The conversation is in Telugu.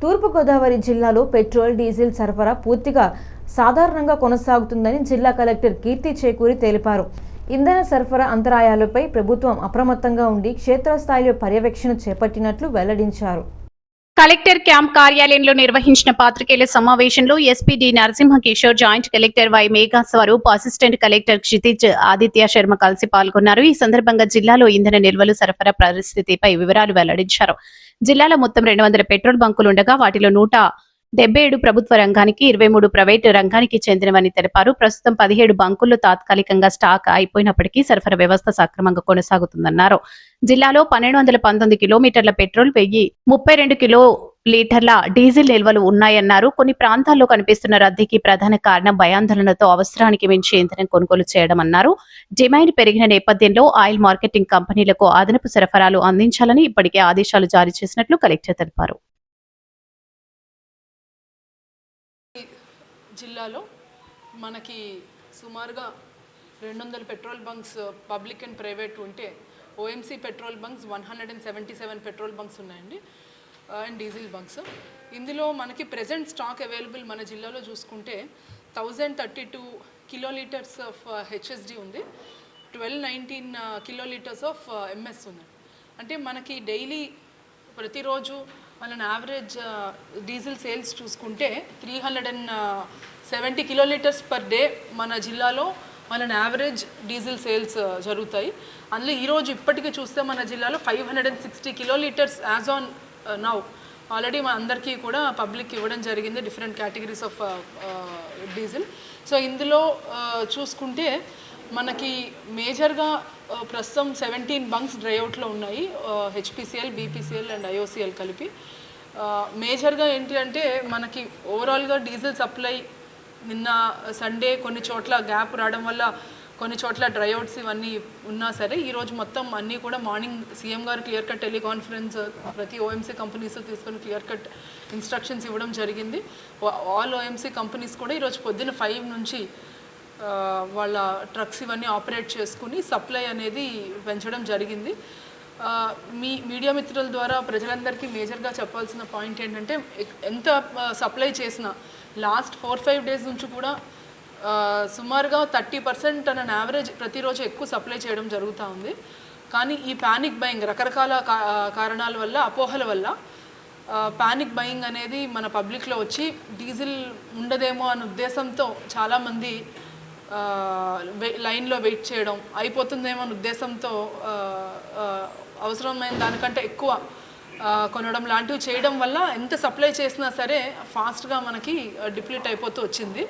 తూర్పుగోదావరి జిల్లాలో పెట్రోల్, డీజిల్ సరఫరా పూర్తిగా సాధారణంగా కొనసాగుతుందని జిల్లా కలెక్టర్ కీర్తి చేకూరి తెలిపారు. ఇంధన సరఫరా అంతరాయాలపై ప్రభుత్వం అప్రమత్తంగా ఉండి క్షేత్రస్థాయిలో పర్యవేక్షణ చేపట్టినట్లు వెల్లడించారు. కలెక్టర్ క్యాంప్ కార్యాలయంలో నిర్వహించిన పాత్రికేయుల సమావేశంలో SP D Narasimhakishore, joint collector Y Megha Swaroop, assistant collector Kshitij Aditya Sharma కలిసి పాల్గొన్నారు. ఈ సందర్భంగా జిల్లాలో ఇంధన నిల్వలు సరఫరా పరిస్థితిపై వివరాలు వెల్లడించారు. జిల్లాలో మొత్తం 200 పెట్రోల్ బంకులుండగా వాటిలో 177 ప్రభుత్వ రంగానికి, 23 ప్రైవేటు రంగానికి చెందినవని తెలిపారు. ప్రస్తుతం 17 బంకుల్లో తాత్కాలికంగా స్టాక్ అయిపోయినప్పటికీ సరఫరా వ్యవస్థ సక్రమంగా కొనసాగుతుందన్నారు. జిల్లాలో 1219 కిలోమీటర్ల పెట్రోల్, 1032 కిలోలీటర్ల డీజిల్ నిల్వలు ఉన్నాయన్నారు. కొన్ని ప్రాంతాల్లో కనిపిస్తున్న రద్దీకి ప్రధాన కారణం భయాందోళనతో అవసరానికి మించి ఇంధనం కొనుగోలు చేయడం అన్నారు. డిమాండ్ పెరిగిన నేపథ్యంలో ఆయిల్ మార్కెటింగ్ కంపెనీలకు అదనపు సరఫరాలు అందించాలని ఇప్పటికే ఆదేశాలు జారీ చేసినట్లు కలెక్టర్ తెలిపారు. జిల్లాలో మనకి సుమారుగా 200 petrol bunks public and private ఉంటే OMC petrol bunks 177 petrol bunks ఉన్నాయండి అండ్ డీజిల్ బంక్స్. ఇందులో మనకి ప్రెజెంట్ స్టాక్ అవైలబుల్ మన జిల్లాలో చూసుకుంటే 1032 కిలోలీటర్స్ ఆఫ్ హెచ్ఎస్డి ఉంది, 1219 కిలోలీటర్స్ ఆఫ్ ఎంఎస్ ఉంది. అంటే మనకి డైలీ ప్రతిరోజు మన యావరేజ్ డీజిల్ సేల్స్ చూసుకుంటే 370 కిలోలీటర్స్ పర్ డే మన జిల్లాలో మన యావరేజ్ డీజిల్ సేల్స్ జరుగుతాయి. అందులో ఈరోజు ఇప్పటికీ చూస్తే మన జిల్లాలో 560 kilolitres as on now already మన అందరికీ కూడా పబ్లిక్ ఇవ్వడం జరిగింది, different categories of diesel. So ఇందులో చూసుకుంటే మనకి మేజర్గా ప్రస్తుతం 17 బంక్స్ డ్రైఅవుట్లో ఉన్నాయి, హెచ్పిసిఎల్, బీపీసీఎల్ అండ్ ఐఓసిఎల్ కలిపి. మేజర్గా ఏంటి అంటే మనకి ఓవరాల్గా డీజిల్ సప్లై నిన్న సండే కొన్ని చోట్ల గ్యాప్ రావడం వల్ల కొన్ని చోట్ల డ్రైఅవుట్స్ ఇవన్నీ ఉన్నా సరే ఈరోజు మొత్తం అన్నీ కూడా మార్నింగ్ సీఎం గారు క్లియర్ కట్ టెలికాన్ఫరెన్స్ ప్రతి ఓఎంసీ కంపెనీస్ తీసుకొని క్లియర్ కట్ ఇన్స్ట్రక్షన్స్ ఇవ్వడం జరిగింది. ఆల్ ఓఎంసీ కంపెనీస్ కూడా ఈరోజు పొద్దున్న 5 నుంచి వాళ్ళ ట్రక్స్ ఇవన్నీ ఆపరేట్ చేసుకుని సప్లై అనేది పెంచడం జరిగింది. మీడియా మిత్రుల ద్వారా ప్రజలందరికీ మేజర్గా చెప్పాల్సిన పాయింట్ ఏంటంటే ఎంత సప్లై చేసినా లాస్ట్ 4-5 డేస్ నుంచి కూడా సుమారుగా 30% అన్న యావరేజ్ ప్రతిరోజు ఎక్కువ సప్లై చేయడం జరుగుతూ ఉంది. కానీ ఈ ప్యానిక్ బయింగ్ రకరకాల కారణాల వల్ల, అపోహల వల్ల ప్యానిక్ బయింగ్ అనేది మన పబ్లిక్లో వచ్చి డీజిల్ ఉండదేమో అనే ఉద్దేశంతో చాలామంది లైన్లో వెయిట్ చేయడం, అయిపోతుందేమో అనే ఉద్దేశంతో అవసరమైన దానికంటే ఎక్కువ కొనడం లాంటివి చేయడం వల్ల ఎంత సప్లై చేసినా సరే ఫాస్ట్గా మనకి డిప్లీట్ అయిపోతూ వచ్చింది.